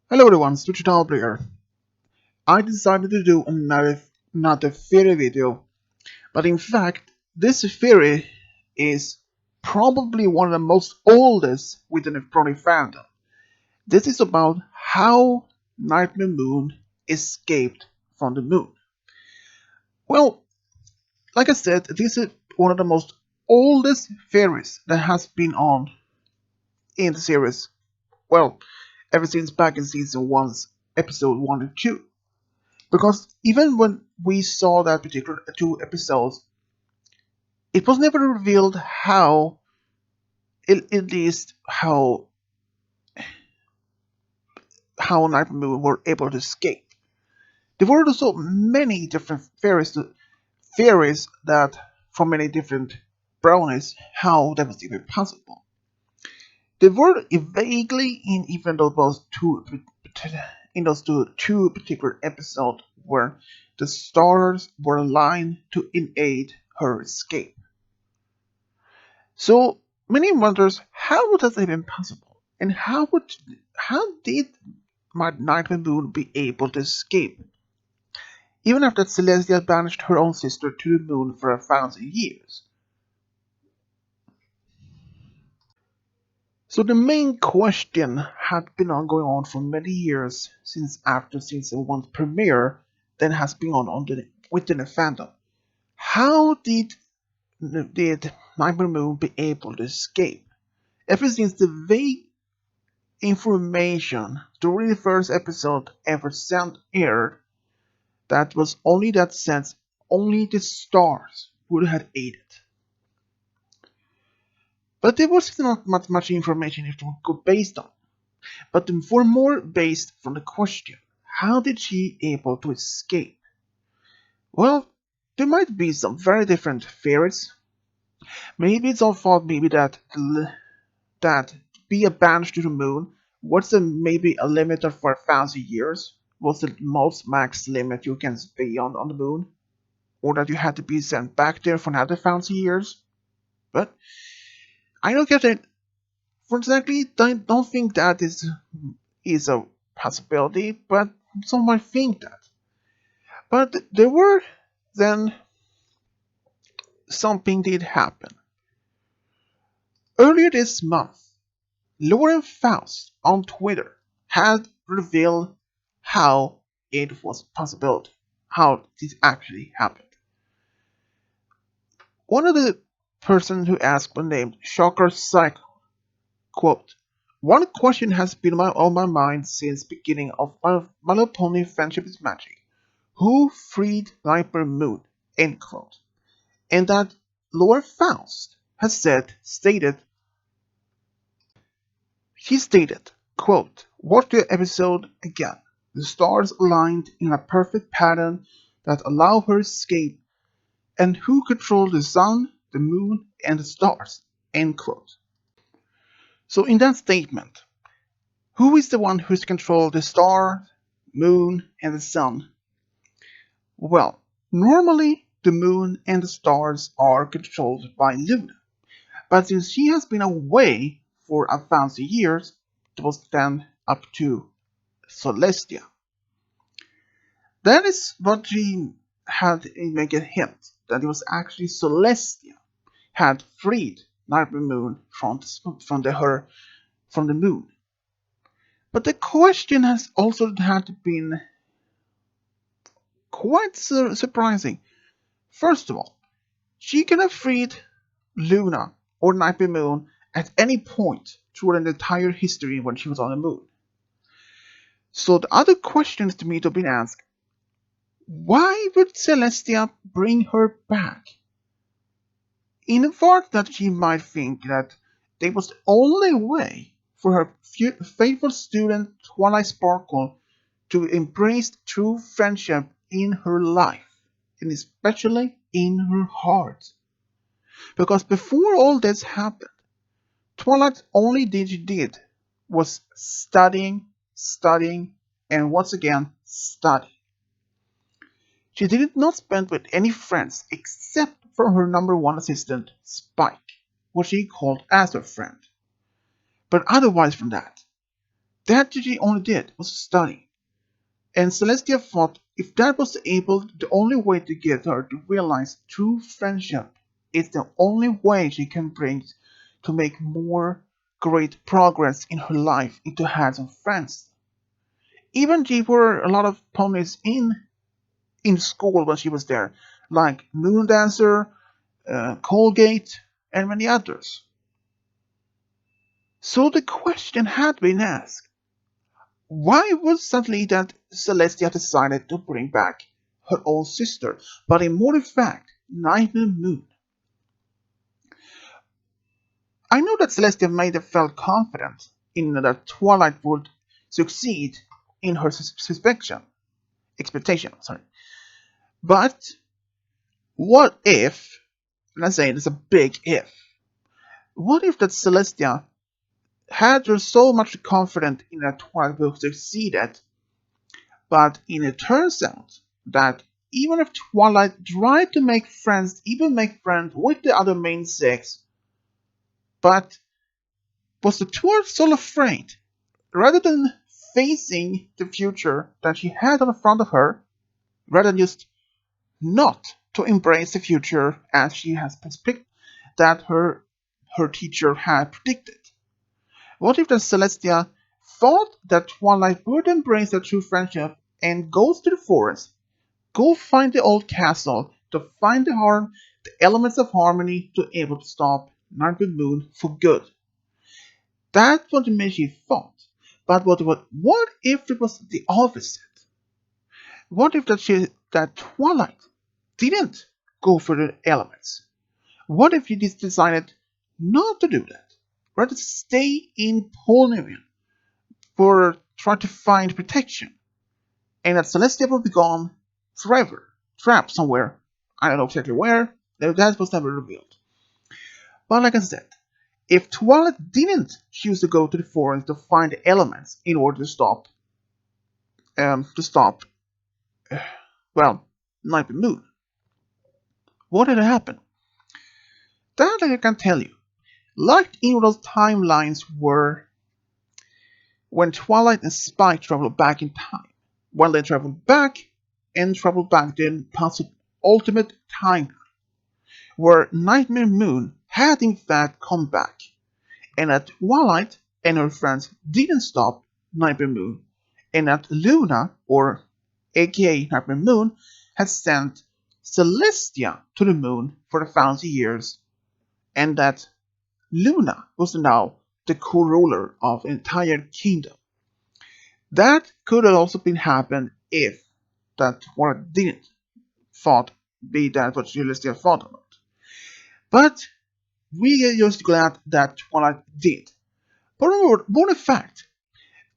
Hello everyone, Switch here. I decided to do another theory video, but in fact, this theory is probably one of the most oldest within the Fronic fandom. This is about how Nightmare Moon escaped from the moon. Well, like I said, this is one of the most oldest theories that has been on in the series. Well, ever since back in season 1's episode 1 and 2. Because even when we saw that particular two episodes, it was never revealed how, at least how Night and Moon were able to escape. There were so many different theories that from many different brownies how that was even possible. There were vaguely in even those two particular episodes where the stars were aligned to aid her escape. So many wonders how was that even possible, and how did Night and Moon be able to escape, even after Celestia banished her own sister to the moon for 1,000 years? So the main question had been ongoing on for many years since after season 1's premiere, then has been within the fandom. How did Night and Moon be able to escape? Ever since the vague information during the first episode ever sent aired that was only that sense only the stars would have aided. But there was not much information it would go based on. But for more based from the question, how did she able to escape? Well, there might be some very different theories. Maybe it's all thought maybe that be a banished to the moon. What's maybe a limit of for 1,000 years? What's the most max limit you can be on the moon? Or that you had to be sent back there for another 1,000 years? But I don't get it. For exactly, I don't think that is a possibility, but some might think that. But there were then something did happen. Earlier this month, Lauren Faust on Twitter had revealed how it was possible, how this actually happened. One of the person who asked was named Shocker Cycle. Quote, one question has been on my mind since beginning of My Little Pony Friendship is Magic. Who freed Nightmare Moon? End quote. And that Lauren Faust has stated, quote, watch the episode again. The stars aligned in a perfect pattern that allow her escape, and who controlled the sun, the moon, and the stars, end quote. So in that statement, who is the one who's controlled the star, moon, and the sun? Well, normally the moon and the stars are controlled by Luna, but since she has been away for 1,000 years, it was then up to Celestia. That is what she had make a hint that it was actually Celestia had freed Nightmare Moon from the moon. But the question has also had been quite surprising. First of all, she could have freed Luna or Nightmare Moon at any point through the entire history when she was on the moon. So the other questions to me to be asked, why would Celestia bring her back? In the part that she might think that it was the only way for her faithful student Twilight Sparkle to embrace true friendship in her life, and especially in her heart. Because before all this happened, Twilight only thing she did was studying, studying, and once again studying. She did not spend with any friends except for her number one assistant, Spike, what she called as her friend. But otherwise from that, That she only did was study. And Celestia thought if that was the only way to get her to realize true friendship, it's the only way she can bring to make more great progress in her life into hands of friends. Even there were a lot of ponies in school when she was there, like Moon Dancer, Colgate, and many others. So the question had been asked, why was suddenly that Celestia decided to bring back her own sister, but in more fact, Nightmare Moon? I know that Celestia may have felt confident in that Twilight would succeed in her expectation, sorry. But what if, let's say it's a big if, what if that Celestia had her so much confidence in that Twilight would succeed at, but it turns out that even if Twilight tried to make friends, even make friends with the other main six, but was the Twilight so afraid, rather than facing the future that she had in front of her, rather than just not to embrace the future as she has that her teacher had predicted. What if the Celestia thought that Twilight would embrace their true friendship and goes to the forest, go find the old castle to find the elements of harmony to able to stop Nightmare Moon for good? That's what she thought. But what if it was the opposite? What if that Twilight didn't go for the elements? What if he just decided not to do that? Rather stay in Polynesian for trying to find protection, and that Celestia will be gone forever, trapped somewhere. I don't know exactly where. That was never revealed. But like I said, if Twilight didn't choose to go to the forest to find the elements in order to stop, well, Nightmare Moon, what had happened? That I can tell you. Like in those timelines were when Twilight and Spike travel back in time. When they travel back then past the ultimate time where Nightmare Moon had in fact come back, and that Twilight and her friends didn't stop Nightmare Moon, and that Luna, or aka Nightmare Moon, had sent Celestia to the moon for 1,000 years, and that Luna was now the co-ruler of an entire kingdom. That could have also been happened if that what didn't thought be that what Celestia thought about. But we are just glad that Twilight did. But more in fact,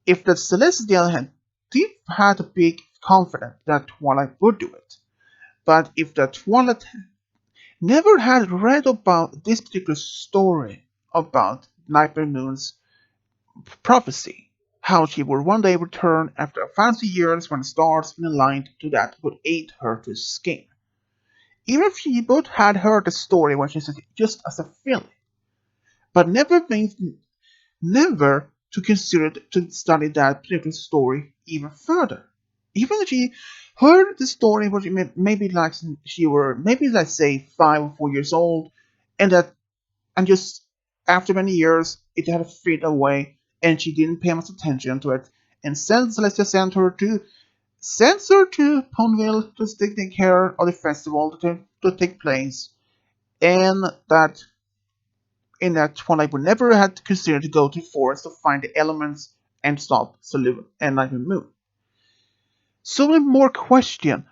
if the Celestial had a big confidence that Twilight would do it, but if the Twilight never had read about this particular story about Nightmare Moon's prophecy, how she would one day return after 1,000 years when the stars aligned to that would aid her to escape. Even if she would had heard the story when she said it just as a feeling, but never to consider to study that particular story even further. Even if she heard the story when she maybe like she were maybe let's say 5 or 4 years old, and that and just after many years it had faded away and she didn't pay much attention to it, and Celestia sent her to Ponyville to take care of the festival to take place, and that in that one I would never had considered to go to the forest to find the elements and stop Salute and Nightmare Moon. So one more question.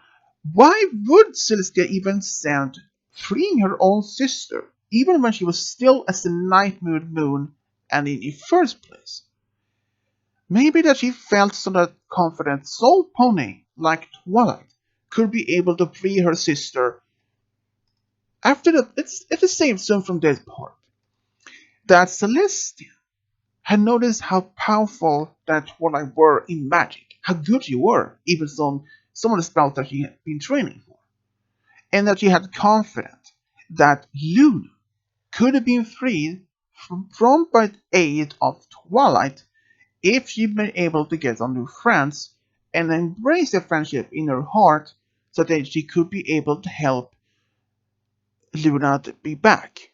Why would Celestia even send freeing her own sister, even when she was still as the Nightmare Moon and in the first place? Maybe that she felt so that confident Soul Pony, like Twilight, could be able to free her sister. After that, it's the same song from this part. That Celestia had noticed how powerful that Twilight were in magic, how good she were, even some of the spells that she had been training for, and that she had confidence that Luna could have been freed from by the aid of Twilight if she'd been able to get some new friends and embrace the friendship in her heart so that she could be able to help Luna to be back.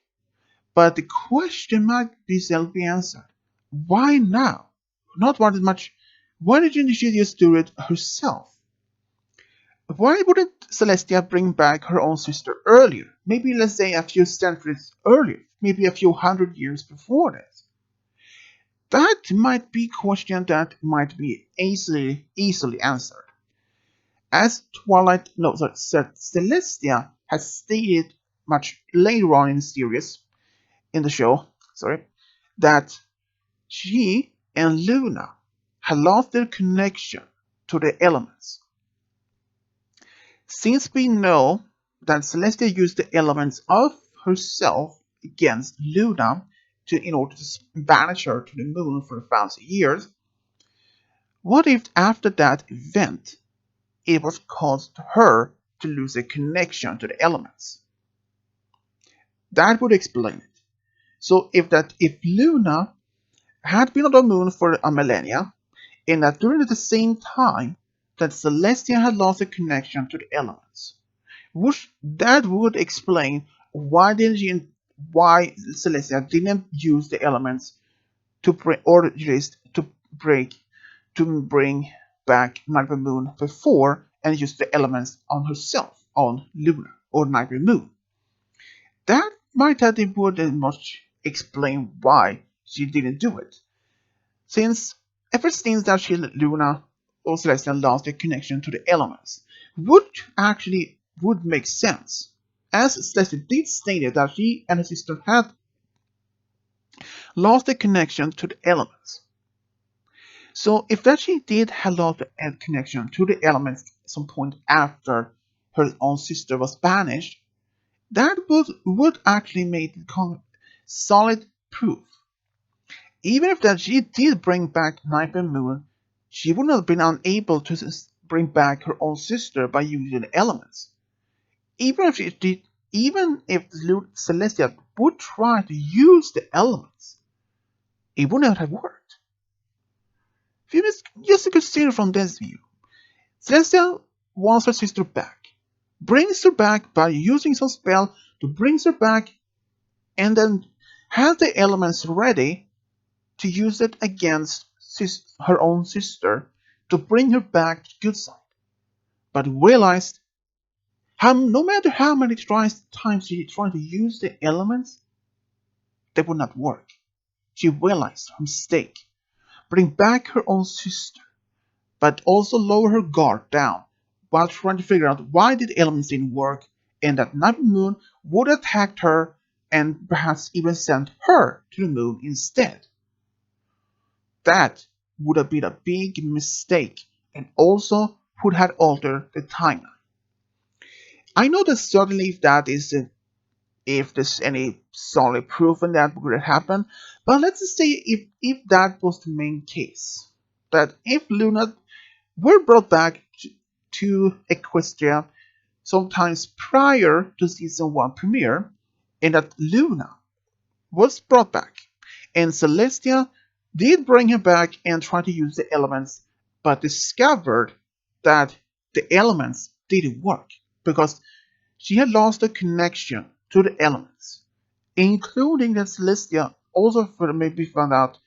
But the question might be self answered. Why now? Not wanted much. Why didn't she just do it herself? Why wouldn't Celestia bring back her own sister earlier? Maybe, let's say, a few centuries earlier. Maybe a few hundred years before that. That might be a question that might be easily answered. As Celestia has stated much later on in the series, in the show, that she and Luna had lost their connection to the elements. Since we know that Celestia used the elements of herself against Luna in order to banish her to the moon for 1,000 years, what if after that event it was caused her to lose a connection to the elements? That would explain it. So if Luna had been on the moon for a millennia, and that during the same time that Celestia had lost a connection to the elements, that would explain why Celestia didn't use the elements to bring, or just to break to bring back Nightmare Moon before and use the elements on herself, on Luna or Nightmare Moon. That might have would much explain why she didn't do it. Since ever since that Luna or Celestia lost their connection to the elements, would make sense. As Celestia did state that she and her sister had lost the connection to the elements. So if that she did have lost the connection to the elements at some point after her own sister was banished, that would actually make solid proof. Even if that she did bring back Nightmare Moon, she would not have been unable to bring back her own sister by using the elements. Even if Celestia would try to use the elements, it would not have worked. If you just consider from this view, Celestia wants her sister back, brings her back by using some spell to bring her back, and then has the elements ready to use it against her own sister to bring her back to good side, but realized no matter how many times she tried to use the elements, they would not work. She realized her mistake, bring back her own sister, but also lower her guard down while trying to figure out why the elements didn't work and that Night Moon would attack her and perhaps even send her to the moon instead. That would have been a big mistake and also would have altered the timeline. I know that certainly if there's any solid proof in that would happen, but let's just say if that was the main case, that if Luna were brought back to Equestria sometimes prior to season 1 premiere, and that Luna was brought back, and Celestia did bring her back and try to use the elements, but discovered that the elements didn't work because she had lost the connection to the elements, including that Celestia also maybe found out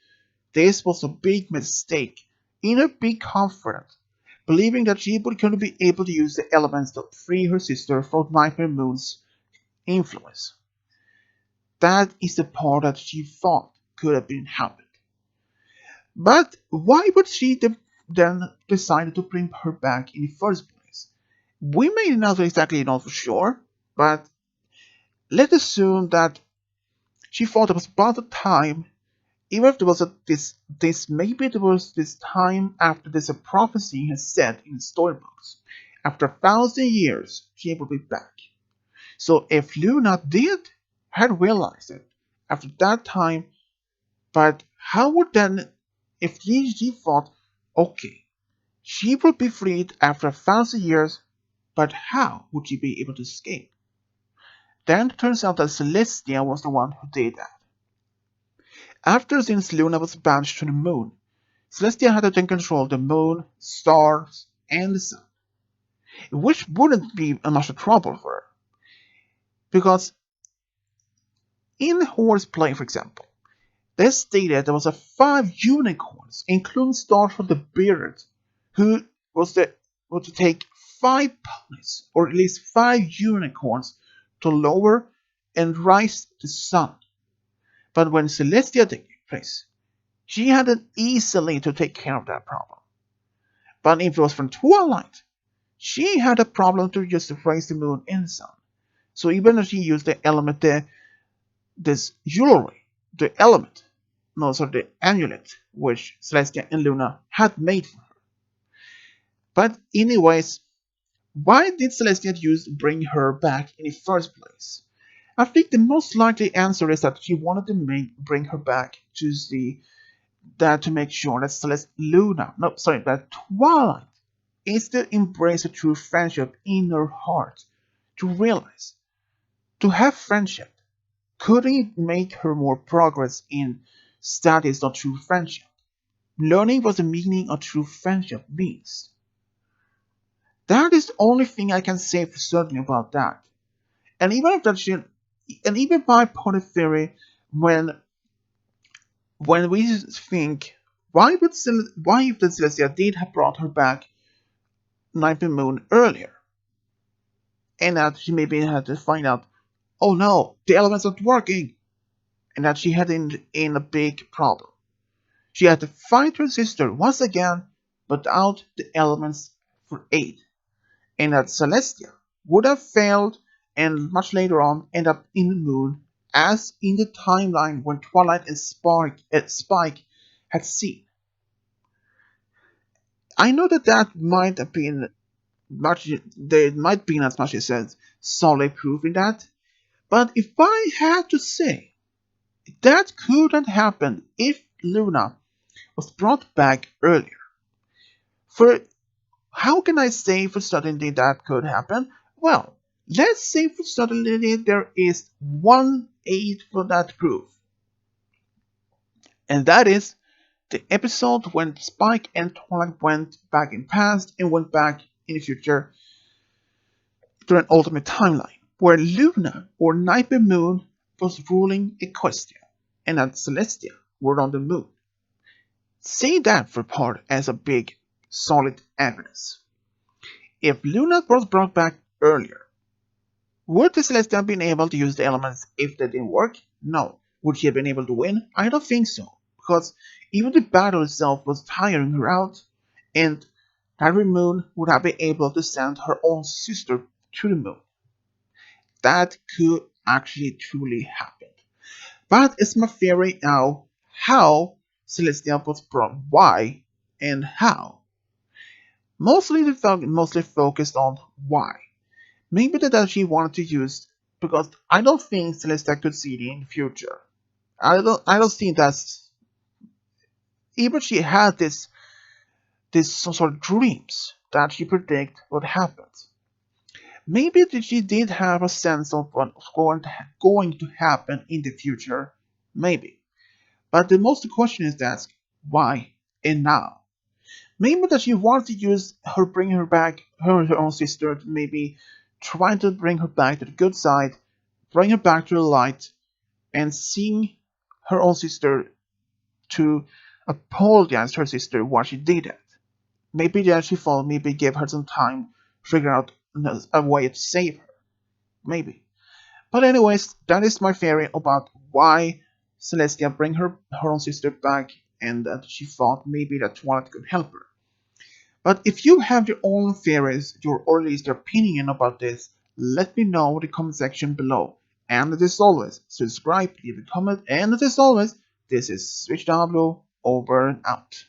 this was a big mistake in her big confidence, believing that she would going to be able to use the elements to free her sister from Nightmare Moon's influence. That is the part that she thought could have been happened. But why would she then decide to bring her back in the first place? We may not exactly know for sure, but let's assume that she thought it was about the time, even if there was maybe there was this time after this a prophecy has said in the storybooks. After 1,000 years, she will be back. So if Luna had realized it after that time, but how would then, if she thought, okay, she would be freed after 1,000 years, but how would she be able to escape? Then it turns out that Celestia was the one who did that. Since Luna was banished to the moon, Celestia had to then control the moon, stars, and the sun, which wouldn't be much of trouble for her. Because in Horseplay, for example, they stated there was a 5 unicorns, including stars from the Beard, who was the was to take 5 ponies, or at least 5 unicorns, to lower and rise the sun. But when Celestia took place, she had it easily to take care of that problem. But if it was from Twilight, she had a problem to just raise the moon and the sun. So even if she used the element, this jewelry, the element, no, sorry, the amulet, which Celestia and Luna had made for her. But anyways, why did Celestia use to bring her back in the first place? I think the most likely answer is that she wanted to bring her back to see that to make sure that that Twilight is to embrace a true friendship in her heart, to realize, to have friendship. Could it make her more progress in studies of true friendship? Learning what the meaning of true friendship means. That is the only thing I can say for certain about that. And even if that should, and even my point of theory, when we think, why if the Celestia did have brought her back Night and Moon earlier, and that she maybe had to find out, oh no, the elements aren't working, and that she had in a big problem. She had to fight her sister once again, but without the elements for aid, and that Celestia would have failed and much later on end up in the moon, as in the timeline when Twilight and Spike had seen. I know that might have been much, there might be as much as solid proof in that, but if I had to say, that couldn't happen if Luna was brought back earlier. For how can I say for certainty that could happen? Well, let's say for certainty there is one aid for that proof. And that is the episode when Spike and Twilight went back in past and went back in the future to an alternate timeline, where Luna or Night and Moon was ruling Equestria, and that Celestia were on the moon. Say that for part as a big, solid evidence. If Luna was brought back earlier, would the Celestia have been able to use the elements if they didn't work? No. Would she have been able to win? I don't think so, because even the battle itself was tiring her out, and Harry Moon would have been able to send her own sister to the moon. That could actually truly happen. But it's my theory now how Celestia was brought, why, and how. Mostly focused on why. Maybe that she wanted to use, because I don't think Celestia could see it in the future. I don't think that's, even she had this some sort of dreams that she predict what happens. Maybe that she did have a sense of what's going to happen in the future. Maybe. But the most question is asked, why and now? Maybe that she wanted to use her bringing her back, her own sister, to maybe trying to bring her back to the good side, bring her back to the light, and seeing her own sister to apologize to her sister why she did it. Maybe that she thought maybe give her some time to figure out a way to save her. Maybe. But anyways, that is my theory about why Celestia bring her own sister back, and that she thought maybe that Twilight could help her. But if you have your own theories, or at least your opinion about this, let me know in the comment section below. And as always, subscribe, leave a comment, and as always, this is SwitchW over and out.